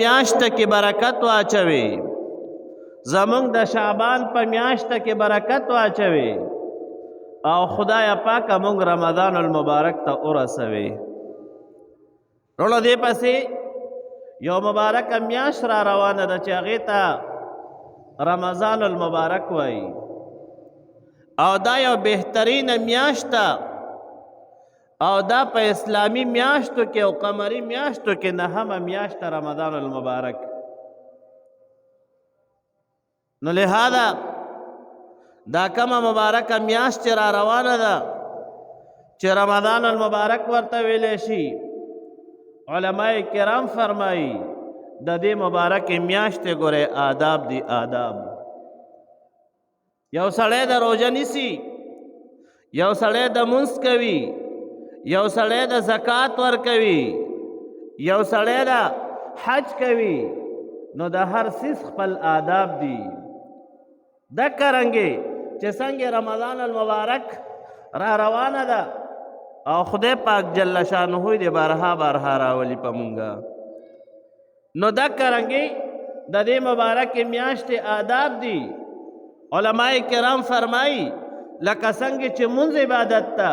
میاشت کې برکت واچوي، زمونږ د شعبان په میاشت کې برکت واچوي او خدای پاک موږ رمضان المبارک ته ورسوي. ورونو دې پسې یو مبارک میاشت را روانه ده چې هغې ته رمضان المبارک وایي او دا یو بهترین میاشت ده او دا په اسلامی میاشتو کې او قمری میاشتو کې نهمه میاشت رمضان المبارک. نو لہذا دا کومه مبارکه میاشت را روانه ده چې رمضان المبارک ورته ویلی شي، علماء کرام فرمایي د دې مبارکې میاشتې ګورئ آداب دي. آداب یو سړی د روژه نیسي، یو سړی د مونځ کوي، یو سړی د زکات ورکوي، یو سړی د حج کوي، نو د هر څیز خپل آداب دي. دکه رنګې چې څنګه رمضان المبارک را روانه ده او خدای پاک جل شانه دې بارها بارها راولي په مونږه، نو دکه رنګې د دې مبارکې میاشتې آداب دي. علماء کرام فرمایي لکه څنګه چې مونځ عبادت ته،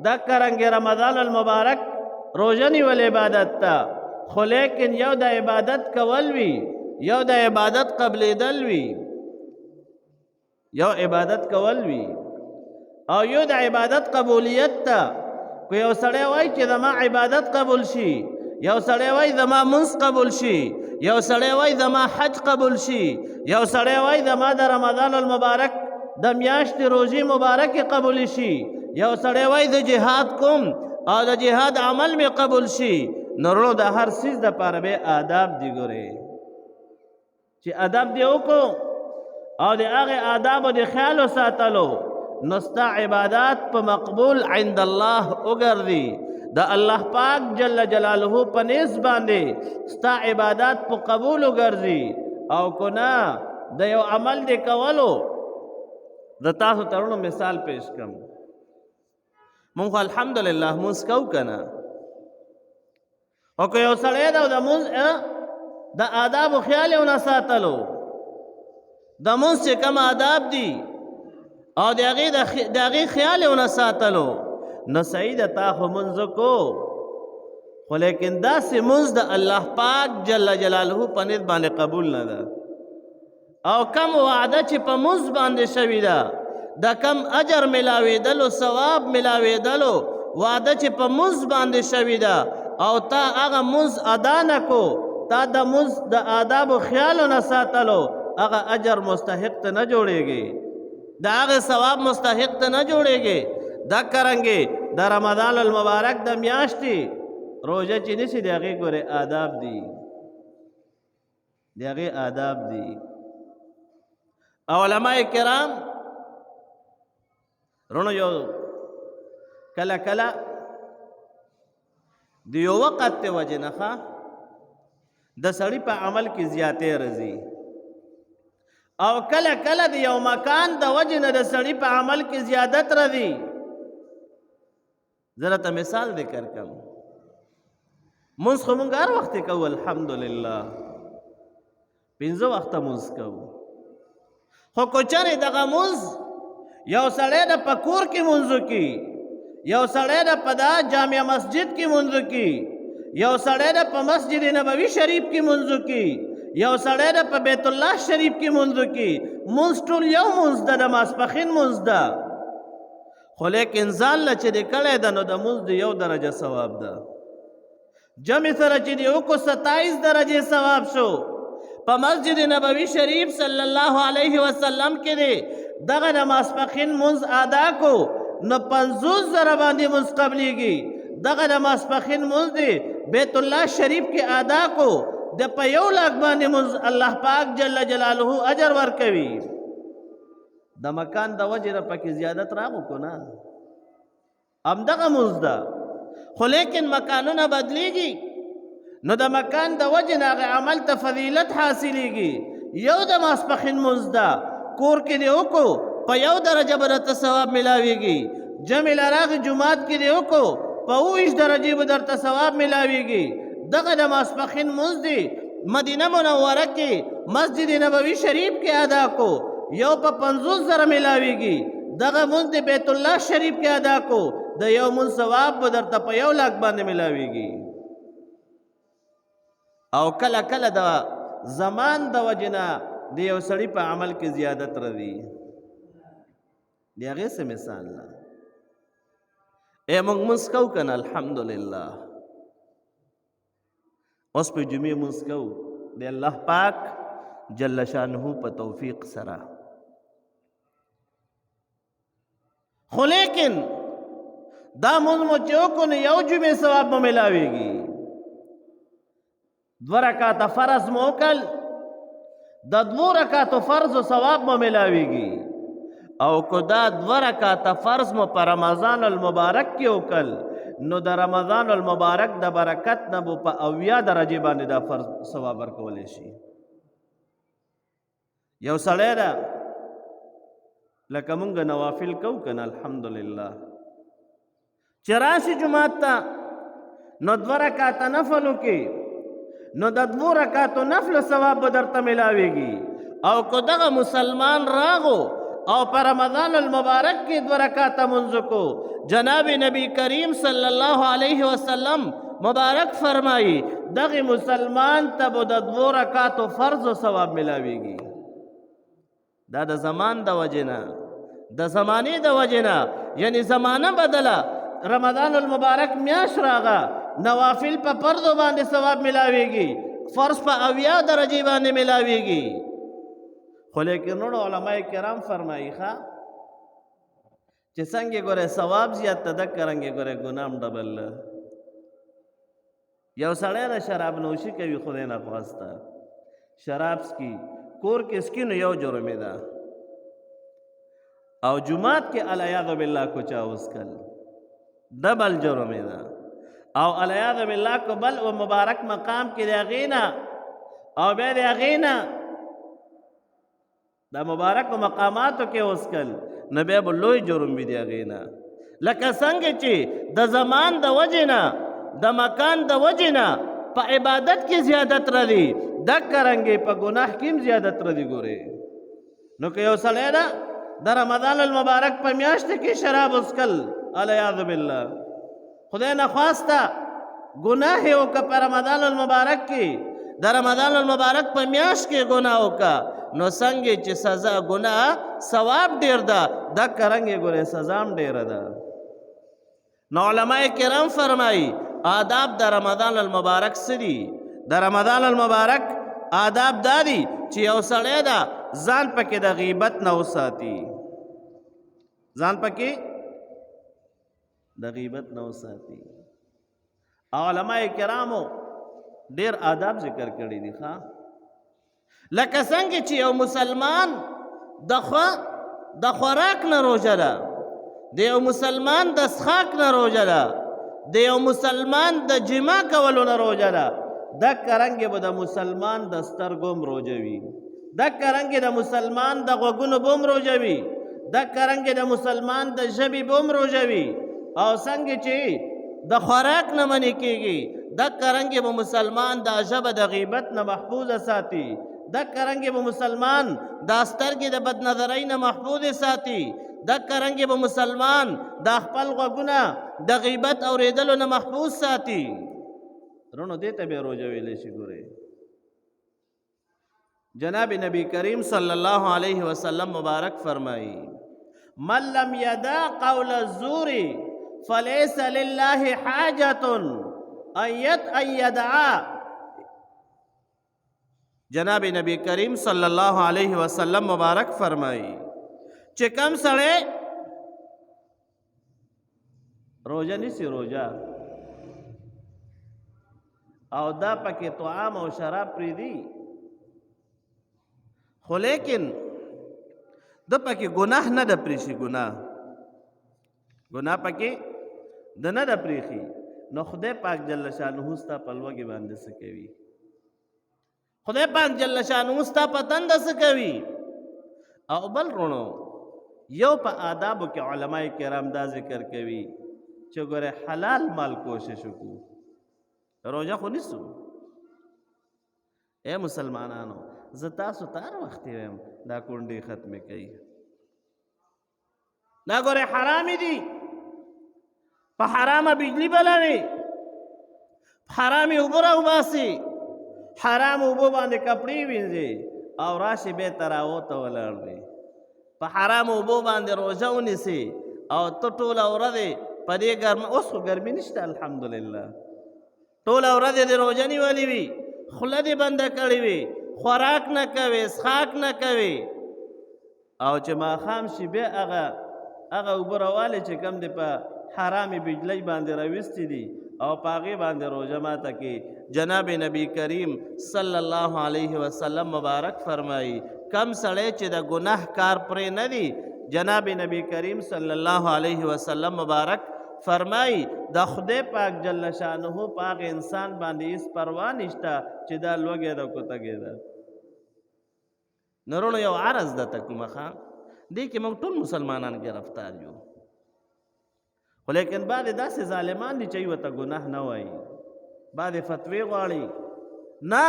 دکه رنګې رمضان المبارک روژه نیول عبادت ته، خو لیکن یو د عبادت کول وي، یو د عبادت قبلېدل وي، یو عبادت کول وي او یو د عبادت قبولیت ته. که یو سړی وایي چې زما عبادت قبول شي، یو سړی وایي زما مونځ قبول شي، یو سړی وایي زما حج قبول شي، یو سړی وایي زما د رمضان المبارک د میاشتې روژې مبارکې قبول شي، یو سړی وایي د جهاد کوم او د جهاد عمل می قبول شي. نو ورونو د هر څیز دپاره به آداب دي. ګورئ چې ادب دې وکړو او د هغې آدابو د خیال وساتلو، نو ستا عبادات په مقبول عند الله وګرځي. د الله پاک جل جلاله په نیز باندې ستا عبادات په قبول وګرځي. او که نه د یو عمل د کولو، د تاسو ته ورونو مثال پیش کړم. مونږ خو الحمدلله مونځ کوو که نه، او که یو سړی ده د مونځ د آدابو خیال یې ونه ساتلو، د مونځ چې کوم آداب دي او د هغې خیال یې ونه ساتلو، نو صحیح ده تا خو مونځ وکړو، خو لیکن داسې مونځ د الله پاک جل جلاله په نیت باندې قبول نه ده. او کم وعده چې په مونځ باندې شوې ده، د کم اجر ملاوېدلو، ثواب ملاوېدلو وعده چې په مونځ باندې شوې ده او تا هغه مونځ ادا نه کو، تا د مونځ د آدابو خیال نه ساتلو، هغه اجر مستحق ته نه جوړېږي، د هغې ثواب مستحق ته نه جوړېږي. دکه رنګې د رمضان المبارک د میاشتې روژه چې نیسي، د هغې ګورې آداب دي، د هغې آداب دي. او علماء کرام رونو یو کله کله د یو وخت د وجې نه د سړي په عمل کې زیاتې راځي، او کله کله د یو مکان د وجې نه د سړي په عمل کې زیادت راځي. زه راته مثال ذکر کړم. مونځ خو مونږ هر وخت کوو الحمدلله، 5 وخته مونځ کوو، خو که چېرې دغه مونځ یو سړی د په کور کې مونځ وکړي، یو سړی د په دا جامع مسجد کې مونځ وکړي، یو سړی د په مسجد نبوي شریف کې مونځ وکړي، یو سړی د په بیت الله شریف کې مونځ وکړي، مونځ ټول یو مونځ ده، د ماسپښین مونځ ده، خو لیکن ځان له چې د کړی ده نو د مونځ د 1 درجه ثواب ده. جمع سره چې د وکړو 27 درجې ثواب شو. په مسجد نبوي شریف صلی الله علیه وسلم کې دی دغه د ماسپښین مونځ ادا کو، نو 50,000 باندې مونځ قبلیږي. دغه د ماسپښین مونځ دی بیت الله شریف کې ادا کو، د په 1 لاکھ باندې مونځ الله پاک جل جلاله اجر ورکوي. د مکان د وجې نه پکې زیادت راغو کو نه، همدغه مونځ ده، خو لیکن مکانونه بدلیږي، نو د مکان د وجې نه هغې عمل ته فضیلت حاصلیږي. یو د ماسپښین مونځ ده، کور کې دې وکړو په 1 درجه به درته ثواب ملاویږي، جمع لراغې جومات کې دې وکړو په 20 درجې به درته ثواب ملاویږي. دغه د ماسپښین مونځ دی مدینه منوره کې مسجد نبوي شریف کې ادا کو یو په 50,000 ملاویږي. دغه مونږ د بیت الله شریف کې ادا کو د یو مونږ ثواب به درته په 1 لاکھ باندې ملاویږي. او کله کله د زمان د وجنه د یو سړي په عمل کې زیادت راځي. د هغې څه مثال نه موږ مونځ کوو که نه الحمدلله. اوس په جمعې مونځ کوو د الله پاک جل شانه په توفیق سره. خو لیکن دا مونځ مو چې وکړو نو یو جمعې ثواب مو ملاویږي. 2 رکعاته فرض مو وکړل د 2 رکعاتو فرض ثواب مو ملاویږي. او که دا 2 رکعاته فرض مو په رمضان المبارک کې وکړل نو د رمضان المبارک د برکت نه به په 80 درجې باندې دا فرض ثواب ورکولی شي. یو سړی ده لکه مونږ نوافل کوو که نه الحمدلله چې راشي جماعت ته نو 2 رکعاته نفل وکړي نو د 2 رکعاتو نفل ثواب به درته ملاویږي. او که دغه مسلمان راغو او پر رمضان المبارک کې 2 رکعاته منځ کو جناب نبی کریم صلی الله علیه وسلم مبارک فرمایي دغه مسلمان ته به د 2 رکعاتو فرض او ثواب ملاویږي. دا د زمان د وجنه د زمانه د وجنه یعنی زمانه بدله رمضان المبارک میاش راغه نوافل په پردو باندې ثواب ملاویږي فرض په 80 درجه باندې ملاویږي. خو لیکن نور علماء کرام فرمایي ښا چې څنګه ګوره ثواب زیات تدک کرانګي ګوره ګنام ډبل. یو سړی د شراب نوشي کوي خدای نه خواسته شراب سکي کور کې سکي نو یو جرمه ده او جمعات کې الیاذ بالله کو چا وسکل دبل جرمه ده او الیاذ بالله کو بل او مبارک مقام کې دی غینا او به دی غینا دا مبارک مقاماتو کې وسکل نبی ابو لوی جرم بي دی غینا. لکه څنګه چې د زمان د وجنا د مکان د وجنا په عبادت کې زیادت راځي د کرانګي په ګناه کې زیادت راځي. ګوره نو که یو سړی دا د رمضان المبارک په میاشت کې شراب وسکل الیاذ بالله خدای نه خواسته ګناه یو که په رمضان المبارک کې د رمضان المبارک په میاشت کې ګناه وکا نو څنګه چې سزا ګناه ثواب ډیر ده د کرانګي ګوره سزا هم ډیر ده. نو علماء کرام فرمایي آداب د رمضان المبارک سدي د رمضان المبارک آداب دادي چې یو سړی دا ځان پکې د غیبت نه وساتي ځان پکې د غیبت نه وساتي. علماء کرامو ډیر آداب ذکر کړی دي ښا لکه څنګه چې یو مسلمان د خوراک نه روژه ده د یو مسلمان د څښاک نه روژه ده د یو مسلمان د جما کولو نه روژه ده د کرنګ به د مسلمان د سترګوم روژه وي د کرنګ د مسلمان د غوږونو بوم روژه وي د کرنګ د مسلمان د ژبې بوم روژه وي. او څنګه چې د خوراک نه منې کېږي د کرنګ به مسلمان د ژبه د غیبت نه محفوظ ساتي د کرنګ به مسلمان د سترګې د بد نظرۍ نه محفوظ ساتي د کرنګ به مسلمان د خپل غوږونه د غیبت اورېدلو نه محفوظ ساتي. رونو دې ته به روژه ویلی شي. ګورئ جناب نبی کریم صلی الله علیه وسلم مبارک فرمایي من لم یدع قول الزور فلیس لله حاجة ان یدعا. جناب نبی کریم صلی الله علیه وسلم مبارک فرمایي چې کم سړی روژه نیسي روژه او دا پکې طعام او شراب پریدي خو لیکن د پکې ګناه نه د پریشي ګناه پکې د نه د پریخي نو خدای پاک جل شانه ستا په لوږې باندې څه کوي خدای پاک جل شانه ستا په تنده څه کوي. او بل رونو یو په آدابو کې علماء کرام دا ذکر کوي چې ګوره حلال مال کوشش وکړو روژه خو نیسو اے مسلمانانو زه تاسو ته هر وخت وایم دا کونډې ختمې کوي. دا ګورې حرامې دي، په حرامه بجلی بلوي، په حرامې اوبه راوباسي، حرام اوبو باندې کپړې وینځي او راشي بېرته راوته ولاړ وي، په حرام اوبو باندې روژه ونیسي او ته ټوله ورځ په دې ګرمه، اوس خو ګرمي نشته الحمدلله، ټوله ورځ دې روژه نیولې وي، خوله دې بنده کړې وي، خوراک نه کوې، څښاک نه کوې، او چې ماښام شي بیا هغه اوبه راوالې چې کوم دې په حرامې بجلۍ باندې راویستې دي او په هغې باندې روژه ماته کې. جناب نبی کریم صلی الله علیه وسلم مبارک فرمایي کم سړی چې د ګناه کار پرې نه دی، جناب نبی کریم صلی الله علیه وسلم مبارک فرمایي د خدای پاک جل شانه په هغه انسان باندې هېڅ پروا نشته چې دا لوږې ده که تږې ده. نورونو یو عرض ده ته کومه ښه دې کې موږ ټول مسلمانان ګرفتار یو، خو لیکن بعضې داسې ظالمان دي چې ورته ګناه نه وایي، بعضې فتوې غواړي، نه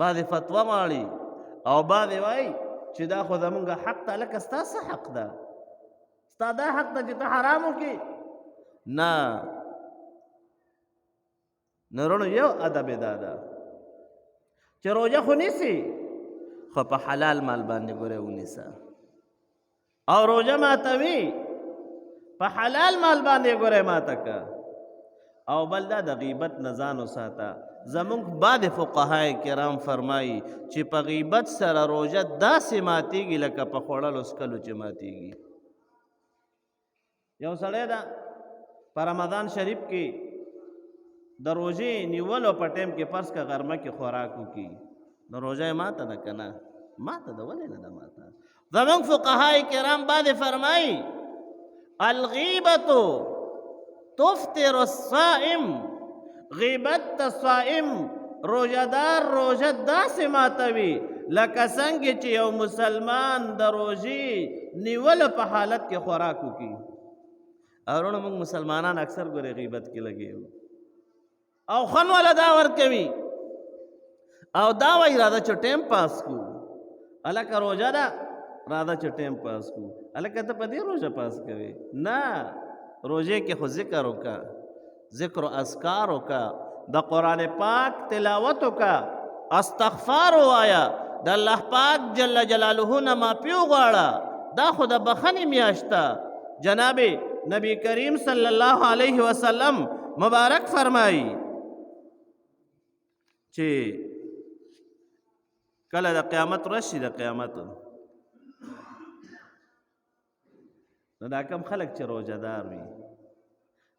بعضې فتوا غواړي او بعضې وایي چې دا خو زمونږ حق ته، لکه ستا څه حق ده؟ ستا دا حق ده چې ته حرام وکړې؟ نه. نورونو یو ادب یې دا ده چې روژه خو نیسي خو په حلال مال باندې ګورې ونیسه، او روژه ماتوي په حلال مال باندې ګورې ماته که، او بل دا د غیبت نه ځان وساته. زمونږ بعض فقهای کرام فرمایي چې په غیبت سره روژه داسې ماتېږي لکه په خوړلو څکلو چې ماتېږي. یو سړی ده په رمضان شریف کې د روژې نیولو په ټیم کې فرض که غرمه کې خوراک وکړي نو روژه یې ماته ده که نه؟ ماته ده. ولې نه ده ماته؟ زمونږ فقهای کرام بعضې فرمایي الغیبة تفطر الصائم، غیبت د صائم روژهدار روژه داسې ماتوي لکه څنګه چې یو مسلمان د روژې نیولو په حالت کې خوراک وکړي. او وروڼو موږ مسلمانان اکثر ګورې غیبت کې لګې یو او خوند والا دا ورکوي او دا وایي راځه چې ټایم پاس کړو، هلکه روژه ده راځه چې ټایم پاس کړو. هلکه ته په دې روژه پاس کوې؟ نه، روژې کې خو ذکر وکړه، ذکر و اذکار وکړه، د قرآن پاک تلاوت وکړه، استغفار ووایه، د الله پاک جل جلاله نه معافي وغواړه. دا خو د بخښنې میاشت ده. جناب نبی کریم صلی الله علیه وسلم مبارک فرمایي چې کله د قیامت ورځ شي، د قیامت نو دا کم خلک چې روژه دار وي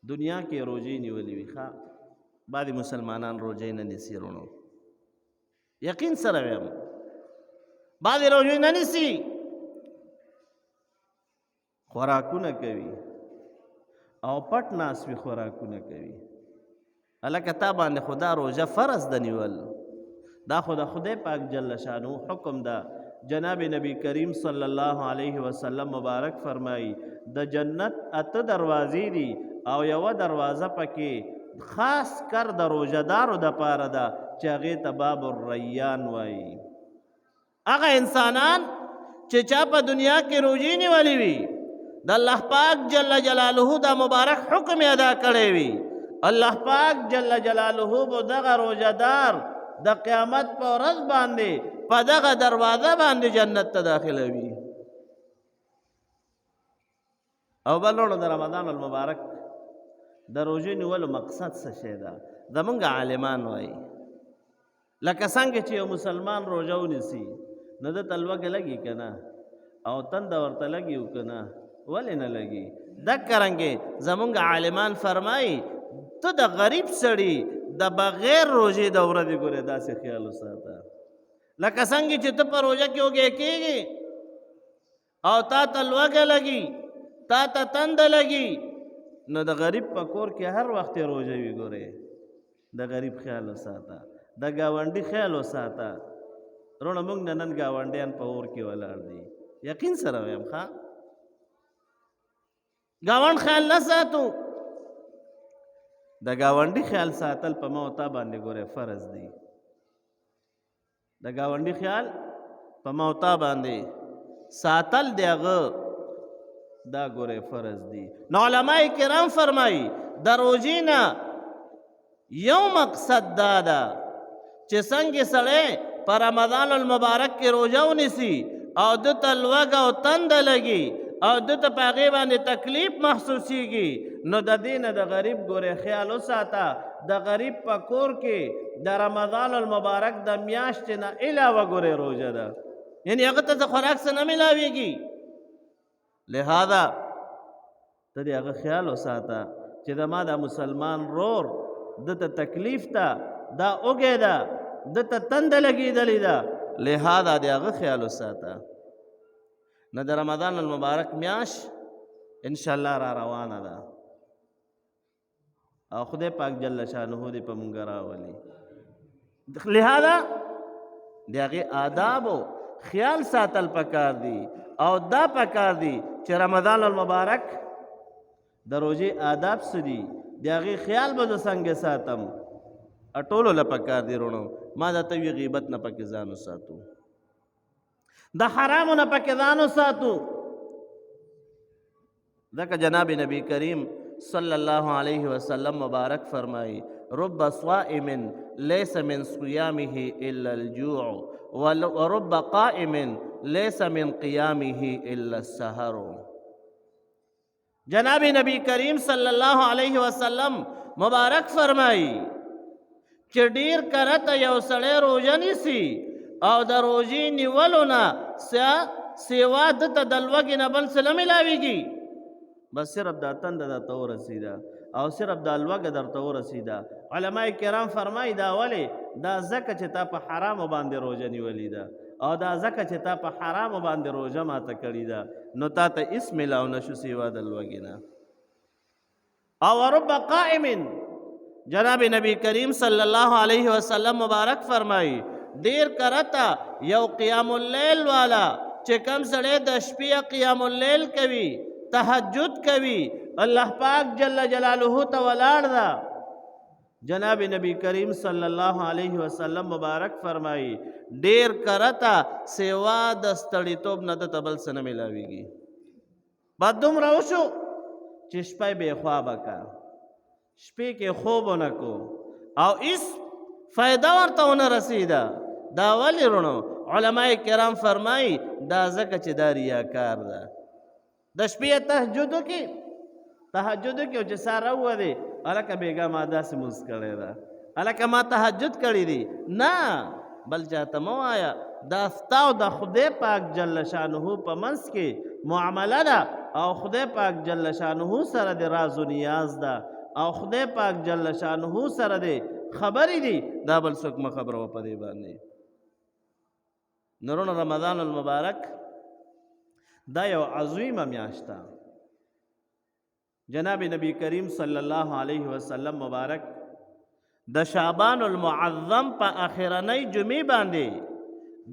دنیا کې روژې نیولې وي، ښه بعضې مسلمانان روژې نه نیسي. وروڼو یقین سره وایم بعضې روژې نه نیسي، خوراکونه کوي او پټ ناست وي خوراکونه کوي. هلکه تا باندې خو دا روژه فرض ده نیول، دا خو د خدای پاک جل شانو حکم ده. جناب نبی کریم صلی الله علیه وسلم مبارک فرمایي د جنت 8 دروازې دي او یوه دروازه پکې خاص کر د روژهدارو دپاره ده چې هغې ته باب الریان وایي. هغه انسانان چې چا په دنیا کې روژې نیولې وي، د الله پاک جل جلاله دا مبارک حکم ادا کړی وي، الله پاک جل جلاله به دغه روژهدار د قیامت په ورځ باندې په دغه دروازه باندې جنت ته داخلوي. او بل وروڼو د رمضان المبارک د روژې نیولو مقصد څه شی ده؟ زمونږ عالمان وایي لکه څنګه چې یو مسلمان روژه ونیسي نو ده ته لوږه لګي که نه او تنده ورته لګي او که نه؟ ولې نه لګي؟ دکه رنګې زمونږ عالمان فرمایي ته د غریب سړي د بغیر روژې د ورځې ګورې داسې خیال وساته لکه څنګه چې ته په روژه کې وږی کېږي او تا ته لوږه لګي، تا ته تنده لګي، نو د غریب په کور کې هر وخت روژه وي. ګورې د غریب خیال وساته، د ګاونډي خیال وساته. وروڼه موږ نن ګاونډیان په اور کې ولاړ دي، یقین سره وایم ښه ګاونډ خیال نه ساتو. د ګاونډي خیال ساتل په ما او تا باندې ګورې فرض دی. د ګاونډي خیال په موتا باندې ساتل دی هغه دا ګوره فرض دی. نو علماء کرام فرمایي د روژې نه یو مقصد دا ده چې څنګه سړی په رمضان المبارک کې روژه ونیسي او دته لوږه او تنده لګي او دته په هغې باندې تکلیف محسوسیږي، نو د دې نه د غریب ګورې خیال وساته. د غریب په کور کې د رمضان المبارک د میاشتې نه علاوه ګورې روژه ده، یعنې هغه ته د خوراک څه نه میلاویږي. لہذا ته د هغه خیال وساته چې د ما د مسلمان رور دته تکلیف ته دا اوږې ده، دته تنده لګېدلې ده، لہذا د هغه خیال وساته. نه د رمضان المبارک میاشت انشاءالله را روانه ده او خدای پاک جل شانه دې په مونږ راولي. لہذا د هغې آدابو خیال ساتل پکار دي او دا پکار دي چې رمضان المبارک د روژې آداب څه دي، د هغې خیال به زه څنګه ساتم. ټولو له پکار دي رونو ما درته وي غیبت نه پکې ځان وساتو، د حرامو نه پکې ځان وساتو. ځکه جناب نبی کریم صلی الله علیه وسلم مبارک فرمائی رب صائم لیس من صیامه الا الجوع ورب قائم لیس من قیامه الا السحر. جناب نبی کریم صلی الله علیه وسلم مبارک فرمائی چې ډیر کرته یو سړی روژه نیسي او د روژې نیولو نه سیوا دته د لوږې نه بل څه نه میلاویږي، بس صرف دا تنده درته ورسېده او صرف دا لوږه درته ورسېده. علماء کرام فرمایي دا ولې؟ دا ځکه چې تا په حرامو باندې روژه نیولې ده او دا ځکه چې تا په حرامو باندې روژه ماته کړې ده، نو تا ته هېڅ میلاو نه شو سیوا د لوږې نه. او رب قائم، جناب نبی کریم صلی الله علیه وسلم مبارک فرمائی دیر کرتا یو قیام اللیل والا چې کم سړی د شپې قیام اللیل کوي، تهجد کوي، الله پاک جل جلاله ته ولاړ ده. جناب نبی کریم صلی الله علیه وسلم مبارک فرمائی ډیر کرتا سیوا د ستړیتوب نه دته بل څه نه میلاویږي. بعد دومره وشو چې شپه بې خوابه کا، شپې کې خوب ونه کو او هیڅ فایده ورته ونه رسېده. دا ولې رونو؟ علماء کرام فرمایي دا ځکه چې دا ریاکار ده. د شپې تهجد وکړي او چې سهار راووځې هلکه بېګا ما داسې مونځ کړی ده، هلکه ما تهجد کړی دی، نه بل چاته مه وایه. دا ستا او د خدای پاک جل شانه په منځ کې معامله ده او خدای پاک جل شانه سره د راز و نیاز ده او خدای پاک جل شانه سره دی خبرې دي، دا بل څوک مه خبروه په دې باندې. نورونه رمضان المبارک دا یو عظیمه میاشت ده. جناب نبی کریم صلی الله علیه وسلم مبارک د شعبان المعظم په اخرنۍ جمعې باندې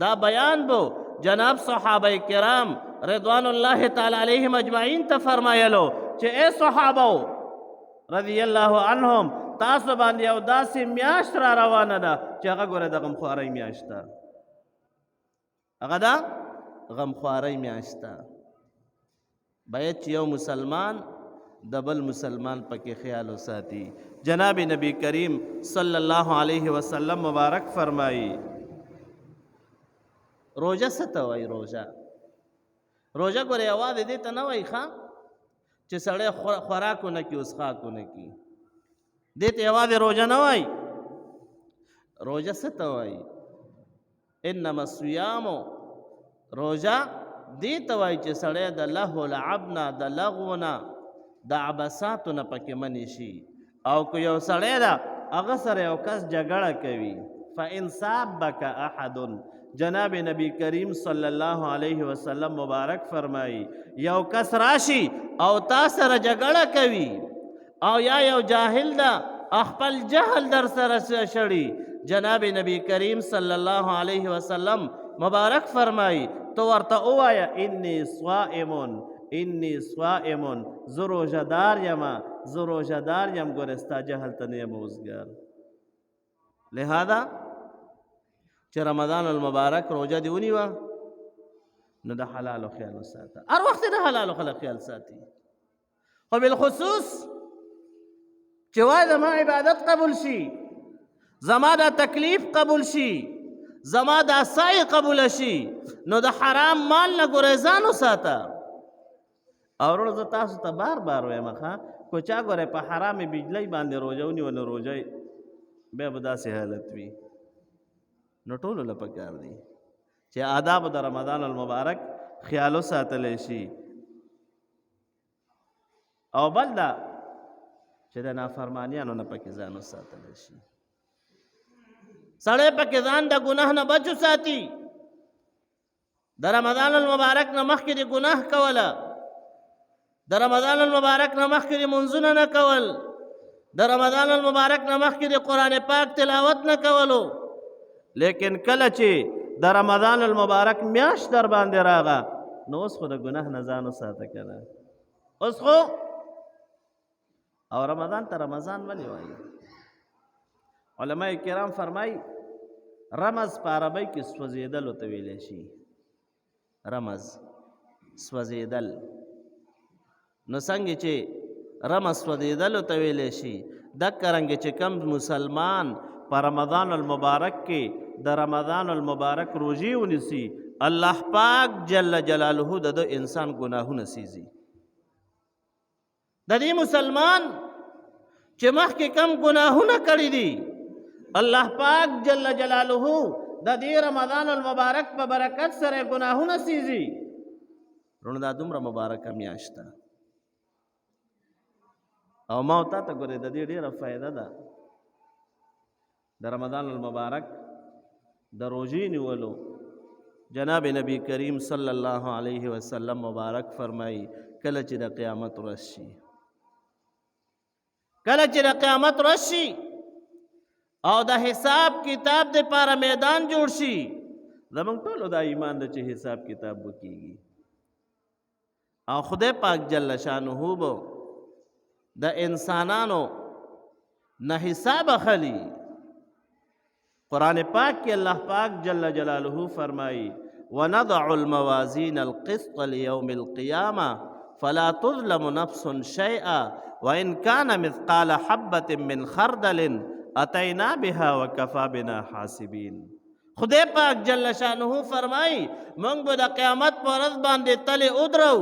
دا بیان بو جناب صحابه کرام رضوان الله تعالی علیهم اجمعین ته فرمایلو چې اے صحابه رضی الله عنهم تاسو باندې یو داسې میاشت را روانه ده چې هغه ګوره د غمخوارۍ میاشت ده، هغه ده غمخوارۍ میاشت ده. باید چې یو مسلمان د بل مسلمان پکې خیال وساتي. جناب نبی کریم صلی الله علیه وسلم مبارک فرمایي روژه څه ته وایي؟ روژه ګوره یوازې دې ته نه وایي ښه چې سړی خوراک ونه کړي څښاک ونه کړي، دې ته یوازې روژه نه وایي. روژه څه ته وایي؟ انما الصیام، روژه دې ته وایي چې سړی د لهو لعب نه د لغو نه د عبثاتو نه پکې منې شي. او که یو سړی ده هغه سره یو کس جګړه کوي فإن صابک احد، جناب نبی کریم صلی الله علیه وسلم مبارک فرمایي یو کس راشي او تا سره جګړه کوي او یا یو جاهل ده خپل جهل در سره شړي، جناب نبی کریم صلی الله علیه وسلم مبارک فرمایي تو ورته ووایه انی صائم، زه روژهدار یم ګوره ستا جهل ته نه یم اوزګار. لہذا چې رمضان المبارک روزه دی ونیوه نو د حلالو خیال وساته. هر وخت د حلالو خلک خیال ساتي، خو بالخصوص چې وای زما عبادت قبول شي، زما دا تکلیف قبول شي، زما دا سعی قبول شي، نو د حرام مال نه ګریزان وساته. او ورو زه تاسو ته بار بار وایم کو چا ګوره په حرامې بجلی باندې روژه ونیوه نو روژه بیا به داسې حالت وي. نو ټولو له پکار دی چې آداب د رمضان المبارک خیال وساتلی شي. او بل دا چې د نافرمانیانو نه پکې ځان وساتلی شي. سړی پکې ځان د ګناه نه بچ وساتي. د رمضان المبارک نه مخکې د ګناه کوله، د رمضان المبارک نه مخکې د منځونه نه کول، د رمضان المبارک نه مخکې د قرآن پاک تلاوت نه کولو. لیکن کله چې د رمضان المبارک میاشت در باندې راغه نو اوس خو د ګناه نه ځان وساته که نه. اوس خو او رمضان ته رمضان ولې وایي؟ علماء کرام فرمایي رمز په عربی کې سوځېدلو ته ویلی شي. رمز سوځېدل. نو څنګه چې رمز سوځېدلو ته ویلی شي دکه رنګې چې کم مسلمان په رمضان المبارک کې د رمضان المبارک روژې ونیسي الله پاک جل جلاله د انسان ګناهونه سیزي. د دې مسلمان چې مخکې کم ګناهونه کړي دي الله پاک جل جلاله د دې رمضان المبارک په برکت سره ګناهونه سیزي. رونه دا دومره مبارکه میاشت ده او ما او تا ته ګورې د دې ډېره فایده ده. د رمضان المبارک د روژې نیولو جناب نبی کریم صلی الله علیه وسلم مبارک فرمایي کله چې د قیامت ورځ شي، کله چې د قیامت ورځ شي او د حساب کتاب د پاره میدان جوړ شي، زمونږ ټولو دا ایمان ده چې حساب کتاب وکیږي او خدای پاک جل شانه به د انسانانو نه حساب اخلي. قرآن پاک کې الله پاک جل جلاله فرمایي ونضع الموازین القسط لیوم القیامة فلا تظلم نفس شیئا وإن كان مثقال حبة من خردل اتینا بها وکفا بنا حاسبین. خدای پاک جل شانه فرمایي موږ به د قیامت په ورځ باندې تلې ودرو،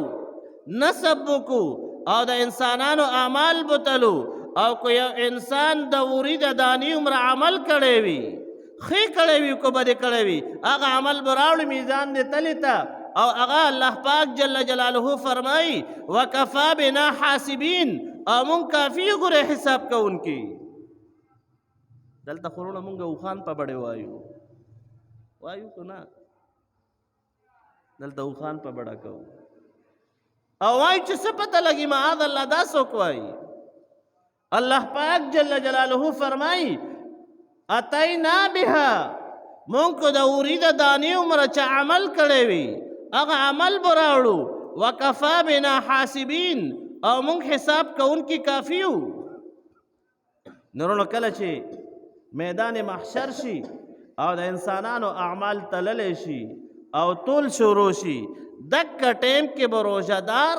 نسب وکړو او د انسانانو اعمال بتلو. او که یو انسان د ورید دانی عمر عمل کړی وي، خې کړی وي که بدې کړی وي، هغه عمل به راوړي میزان دې تلې ته او هغه الله پاک جل جلاله فرمایي وکفا بنا حاسبین او مونږ کافي ګوره حساب کوونکي. دلته خورونه مونږ اوخان په بړې وایو که نه؟ دلته اوخان په بړه کوو او وایو چې څه پته لګي معاذ الله دا څوک وایي. الله پاک جل جلاله فرمایي اتینا بها مونږ کو د ورید دانی عمره چې عمل کړی وي هغه عمل به راوړو وکفا بنا حاسبین او مونږ حساب کوونکي کافي یو. نورونو کله چې میدان محشر شي او د انسانانو اعمال تللی شي او طول شروع شي دکه ټیم کې به روژهدار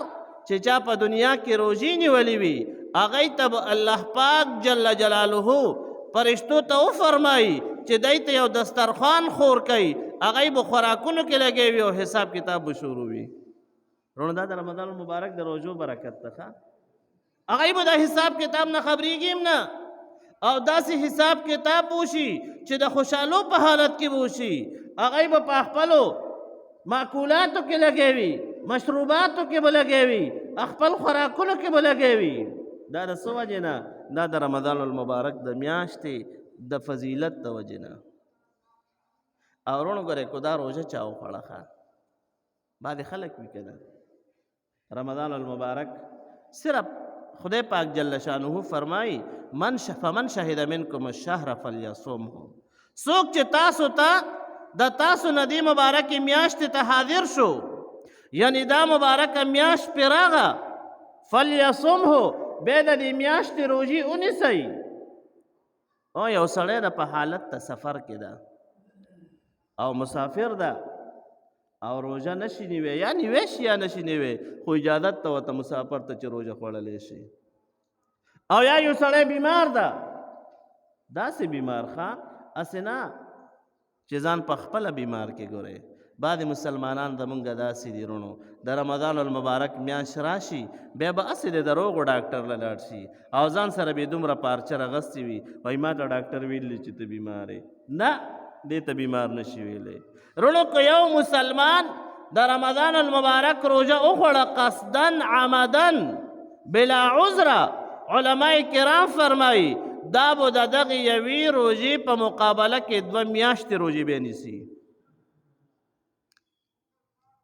چې چا په دنیا کې روژې نیولې وي هغوی ته به الله پاک جل جلاله فرشتو ته وفرمایي چې دی ته یو دسترخوان خور کوي، هغوی به خوراکونو کې لګوي او حساب کتاب به شروع وي. رونه دا د رمضان المبارک د روژو برکت ده. هغوی به د حساب کتاب نه خبرېږي هم نه او داسې حساب کتاب وشي چې د خوشحالو په حالت کې وشي. هغوی به په خپلو ماکولاتو کې لګوي، مشروباتو کې به لګوي، خپل خوراکونو کې به لګوي. دا د څه وجې نه؟ دا د رمضان المبارک د میاشتې د فضیلت د وجې نه. او ورونو ګورئ کو دا روژه چا وخوړه ښه بعضې خلک وي که نه رمضان المبارک صرف خدای پاک جل شانه فرمایي فمن شهد منکم الشهر فلیصمه. څوک چې تاسو ته د تاسو نه دې مبارکې میاشتې ته حاضر شو یعنی دا مبارکه میاشت پرې راغه فلیصمه بیا د دې میاشتې روژې ونیسئ. او یو سړی د په حالت ته سفر کې ده او مسافر ده او روژه نشي نیوی یا نیوی شي یا نشي نیوی خو اجازت ته ورته مسافر ته چې روژه خوړلی شي. او یا یو سړی بیمار ده داسې بیمار ښه هسې نه چې ځان په خپله بیمار کې ګورئ. بعضې مسلمانان زمونږ داسې دي رونو د رمضان المبارک میاشت راشي بیا به هسې د روغو ډاکټر له لاړ شي او ځان سره به یې دومره پارچه راغستې وي وایي ما ته ډاکټر ویلي چې ته بیمار یې. نه دې ته بیمار نشي ویلی. رونو که یو مسلمان د رمضان المبارک روژه وخوړه قصدن عمدن بلا عذره علماء کرام فرمایي دا به د دغې یوې روژې په مقابله کې 2 میاشتې روژې بیا نیسي.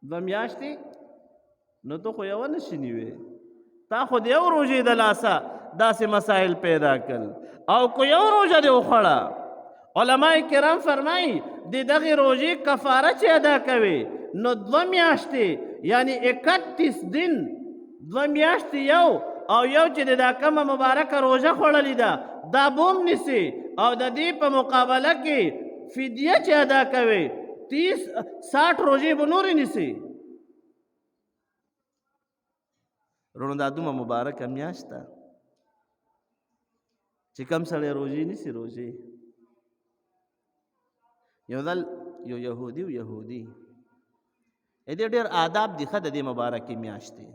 2 میاشتې نو ته خو یوه نشي نیوې تا خو د یو روژې د لاسه داسې مسایل پیدا کړل او که یو روژه دې وخوړه علماء کرام فرمایي د دغې روژې کفاره چې ادا کوي نو 2 میاشتې یعنی 31 دن 2 میاشتې یو او یو چې د دا کومه مبارکه روژه خوړلې ده دا بوم نیسي او د دې په مقابله کې فدیه چې ادا کوي 30-60 روژې به نورې نیسي. رونو دا دومره مبارکه میاشت ده چې کوم سړی روژې نیسي روژې. یو ځل یو یهودي و یهودي دې ډېر آداب دي ښه د دې مبارکې میاشتې.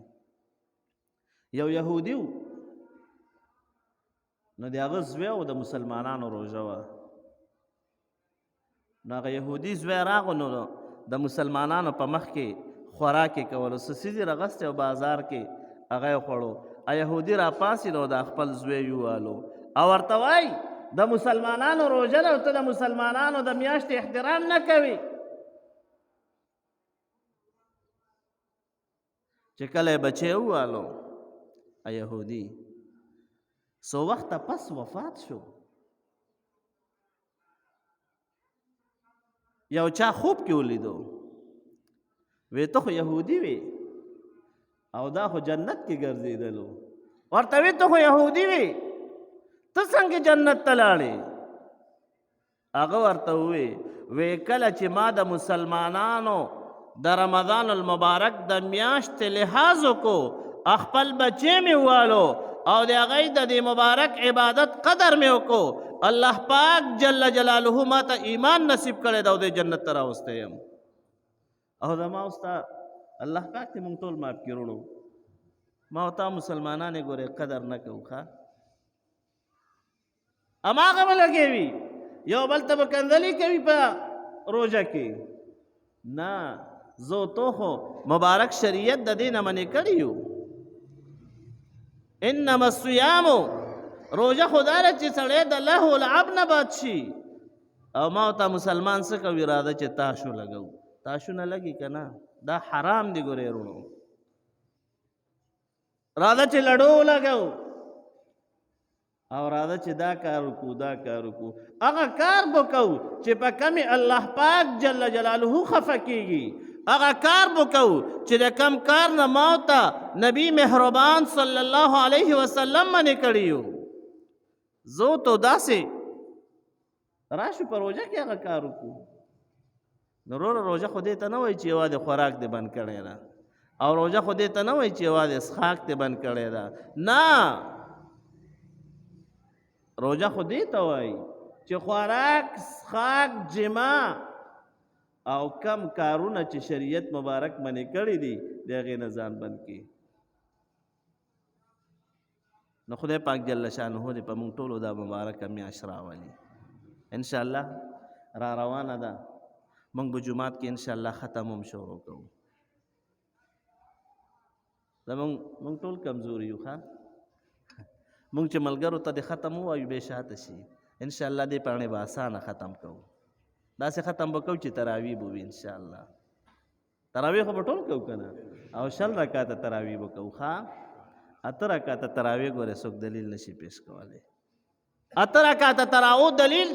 یو یهودي و نو د هغه زوی و د مسلمانانو روژه وه نو هغه یهودي زوی راغو نو د مسلمانانو په مخ کې خوراک یې کولو څه څیز یې راغستی او بازار کې هغه یې خوړو. یهودي راپاسېد او د خپل زوی یووالو او ورته وایي د مسلمانانو روژه ده او ته د مسلمانانو د میاشتې احترام نه کوي. چې کله یې بچی ووالو یهودي څو وخته پس وفات شو. یو چا خوب کې ولیدو وی ته خو یهودي وی او دا خو جنت کې ګرځېدلو. ورته وی ته خو یهودي وی ته څنګه جنت ته لاړې؟ هغه ورته ووی وی کله چې ما د مسلمانانو د رمضان المبارک د میاشتې لحاظ وکړو خپل بچی مې والو او د هغې د دې مبارک عبادت قدر مې وکړو الله پاک جل جلاله ما ته ایمان نصیب کړی دا او د جنت ته راوستی یم. او زما ستا الله پاک دې موږ ټول معاف کړي وروڼو. ما او تا مسلمانان یې ګورې قدر نه کوو ښه هماغه به لګوي یو بل ته به کنځلې کوي په روژه کې. نه زه تو خو مبارک شریعت د دې نه منې کړي یو. انما الصیام روژه خو دا ده چې سړی د لهو لعب نه باد شي. او ما ته مسلمان څه کوي راځه چې تاشو لګو. تاشو نه لګي که نه دا حرام دی ګورې وروڼو. راځه چې لډو لګو او راځه چې دا کار وکړو دا کار وکړو. هغه کار به کوو چې په کمې الله پاک جل جلاله خفه کېږي. هغه کار به کوو چې د کم کار نه ما ته نبی مهربان صلی الله علیه وسلم منې کړي یو. زه تو داسې راشو په روژه کې هغه کار وکړو. نو وروره روژه خو دې ته نه وایي چې یوازې خوراک دې بند کړی ده او روژه خو دې ته نه وایي چې یوازې څښاک دې بند کړی ده. نه روژه خو دې ته وایي چې خوراک څښاک جما او کم کارونه چې شریعت مبارک منې کړي دي د هغې نه ځان بند کړي. نو خدای پاک جل شانه دې په موږ ټولو دا مبارکه میاشت راولي. انشاءالله را روانه ده موږ به جومات کې انشاءالله ختم هم شروع کوو. موږ ټول کمزوري یو ښه موږ چې ملګرو ته د ختم ووایو بې شاته شي. انشاءالله دې پاڼې به اسانه ختم کوو. داسې ختم به کوو چې تراویح به وي انشاءالله. تراویح خو به ټول کوو که نه او 20 رکعته تراویح به کوو ښه. 8 رکعته تراویح ګورې څوک دلیل نشي پیش کولی. 8 رکعته تراویح دلیل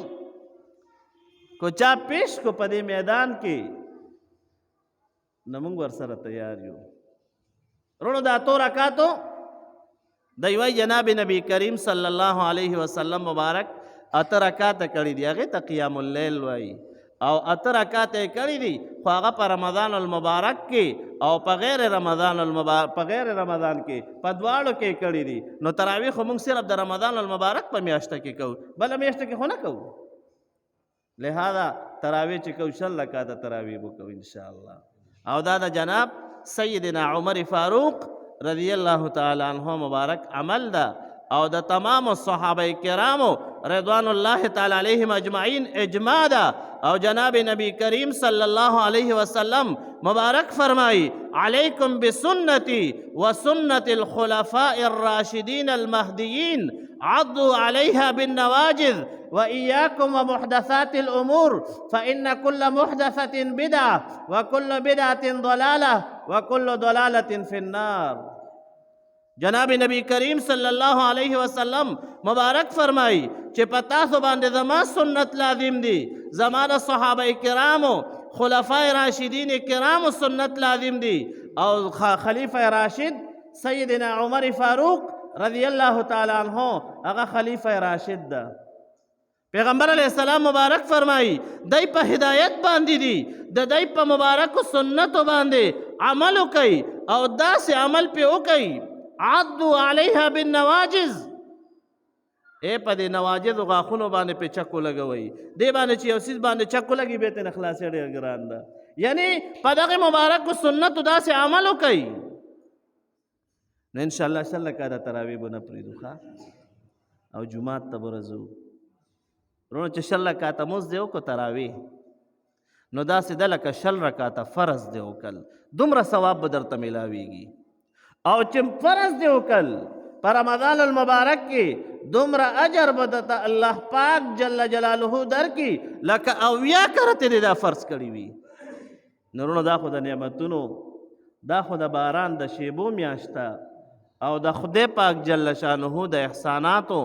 کو چا پیش کو په دې میدان کې نو موږ ورسره تیار یو. وروڼو د 8 رکعاتو دی وایي جناب نبی کریم صلی الله علیه وسلم مبارک 8 رکعاته کړي دي هغې ته قیام اللیل وایي. او 8 رکعات یې کړي دي خو هغه په رمضان المبارک کې او په غیر رمضان کې په دواړو کې کړي دي. نو تراویح خو موږ صرف د رمضان المبارک په میاشته کې کوو، بله میاشته کې خو نه کوو. لہذا تراویح چې کوو 100 رکعاته تراویح به کوو انشاءالله. او دا د جناب سیدنا عمر فاروق رضی الله تعالی عنه مبارک عمل ده او د تمام صحابه کرامو رضوان الله تعالی علیهم اجمعین اجماع ده. او جناب نبی کریم صلی الله علیه وسلم مبارک فرمائی علیکم بسنتی وسنت الخلفاء الراشدین المهدیین عضوا علیها بالنواجذ وإياكم ومحدثات الأمور فإن كل محدثة بدعة وكل بدعة ضلالة وكل ضلالة في النار. جناب نبی کریم صلی الله علیه وسلم مبارک فرمائی چې په تاسو باندې زما سنت لازم دي، زما د صحابه کرامو خلفای راشدین کرامو سنت لازم دي. او خلیفہ راشد سیدنا عمر فاروق رضی الله تعالی عنہ هغه خلیفہ راشد ده. پیغمبر علیہ السلام مبارک فرمائی دای په هدایت باندې دي، د دای په مبارکو سنتو باندې عمل وکئ او داسې عمل پې وکئ عضوا علیها بالنواجذ. اے په دې نواجذو غاښونو باندې پې چکو لګوئ، دې باندې چې یو څیز باندې چکو لګي بیا ترې نه خلاصې ډېر ګران ده. یعنی په دغې مبارکو سنتو داسې عمل وکئ. نو انشاءالله 100 رکعاته تراویح به نه پرېږدو او جومات ته به راځو. ورونو چې 100 رکعاته مونځ دی وکړو تراویح نو داسې ده لکه 100 رکعاته فرض دی وکړل، دومره ثواب به درته میلاویږي. او چې فرض دی وکړل په رمضان المبارک کې دومره اجر به درته الله پاک جل جلاله درکړي لکه 80 کرته دې دا فرض کړي وي. نو ورونو دا خو د نعمتونو، دا خو د باران د شیبو میاشته او د خدای پاک جل شانه د احساناتو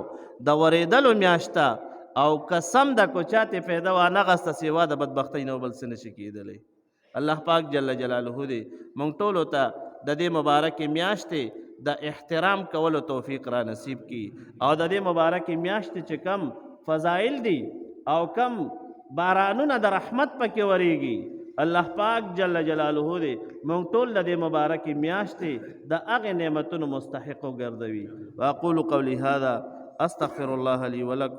د ورېدلو میاشته. او قسم د کوچاته پیدا وانه غسته سیوا د بدبختی نو بل څه نشي کېدلی. الله پاک جل جلاله دې مونږ ټولو ته د دې مبارکې میاشتې د احترام کولو توفیق را نصیب کړي او د دې مبارکې میاشتې چې کم فضایل دي او کم بارانونه د رحمت پکې ورېږي الله پاک جل جلاله دې مونږ ټول د دې مبارکې میاشتې د هغې نعمتونو مستحق وګرځوي. واقول قولي هذا استغفر الله لي ولكم.